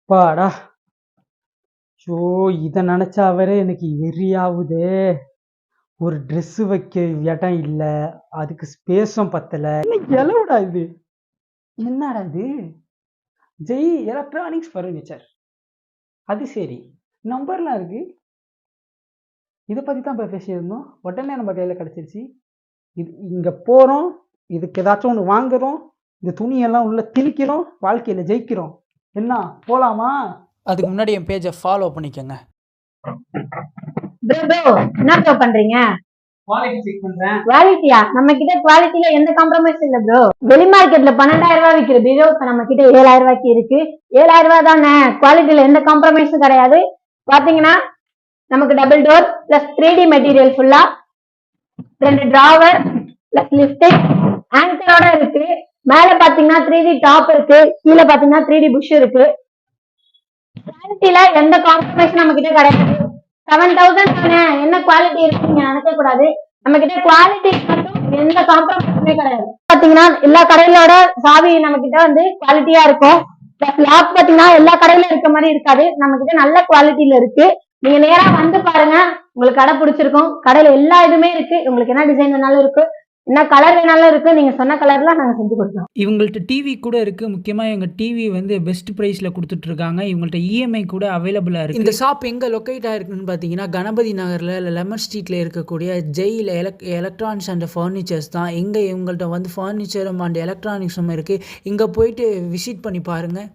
அப்பாடா! ஷோ! இத நெனச்சாவே எனக்கு எரியாவுதே! ஒரு ட்ரெஸ் வைக்க இடம் இல்ல. அதுக்கு ஸ்பேஸும் பத்தல. என்ன எலவுடா இது? என்னடா இது? Jai electronics furniture. அது சரி. நம்பர்லாம் இருக்கு. இத பத்தி தான் இப்ப பேசியிருந்தோம். உடனே நம்ம கையில கிடைச்சிருச்சு. இங்க போறோம். இதுக்கு ஏதாச்சும் ஒண்ணு வாங்குறோம். இந்த துணியெல்லாம் உள்ள திணிக்கிறோம். வாழ்க்கையில ஜெயிக்கிறோம். என்ன போலாமா? அதுக்கு முன்னாடி என் பேஜை ஃபாலோ பண்ணிக்கோங்க. ப்ரோ என்ன ப்ரோ பண்றீங்க? குவாலிட்டி செக் பண்றேன். குவாலிட்டியா? நம்ம கிட்ட குவாலிட்டில எந்த காம்ப்ரமைஸ் இல்ல ப்ரோ. வெளி மார்க்கெட்ல 12,000 ரூபாய் விக்கிற பீரோ இப்ப நம்ம கிட்ட 7,000 ரூபாய்க்கு இருக்கு. 7,000 ரூபாய் தானே, குவாலிட்டில எந்த காம்ப்ரமைஸும் கிடையாது. பாத்தீங்கன்னா நமக்கு double door plus 3D material ஃபுல்லா 2 டிராவர் பிளஸ் லிப்டிக் ஆங்கரோட இருக்கு. மேல பாத்தீங்கன்னா 3D டாப் இருக்கு, கீழே பாத்தீங்கன்னா 3D புஷ் இருக்கு. குவாலிட்டில எந்த காம்ப்ரமைஸும் நம்ம கிட்ட கிடையாது. 7,000 தானே, என்ன குவாலிட்டி இருக்கு நீங்க நினைக்க கூடாது. நம்ம கிட்ட குவாலிட்டி மட்டும் எந்த காம்ப்ரமைஸுமே கிடையாது. பாத்தீங்கன்னா எல்லா கடைகளோட சாவி நம்ம கிட்ட வந்து குவாலிட்டியா இருக்கும். லாக் பாத்தீங்கன்னா எல்லா கடையில இருக்க மாதிரி இருக்காது, நம்ம கிட்ட நல்ல குவாலிட்டியில இருக்கு. நீங்க நேரா வந்து பாருங்க, உங்களுக்கு கடை பிடிச்சிருக்கும். கடையில எல்லா இதுமே இருக்கு. உங்களுக்கு என்ன டிசைன் வேணாலும் இருக்கு, என்ன கலர் வேணாலும் இருக்கு. நீங்க சொன்ன கலர்லாம் நாங்க செஞ்சு கொடுக்கிறோம். இவங்கள்ட்ட டிவி கூட இருக்குது. முக்கியமாக எங்கள் டிவி வந்து பெஸ்ட் ப்ரைஸில் கொடுத்துட்ருக்காங்க. இவங்கள்ட்ட இஎம்ஐ கூட அவைலபிளாக இருக்குது. இந்த ஷாப் எங்கே லொக்கேட் ஆகிருக்குன்னு பார்த்தீங்கன்னா கணபதி நகரில் இல்லை லெமன் ஸ்ட்ரீட்டில் இருக்கக்கூடிய ஜெயில் எலக்ட்ரானிக்ஸ் அண்ட் ஃபர்னிச்சர்ஸ் தான். இங்கே இவங்கள்ட்ட வந்து ஃபர்னிச்சரும் அண்ட் எலக்ட்ரானிக்ஸும் இருக்குது. இங்கே போயிட்டு விசிட் பண்ணி பாருங்கள்.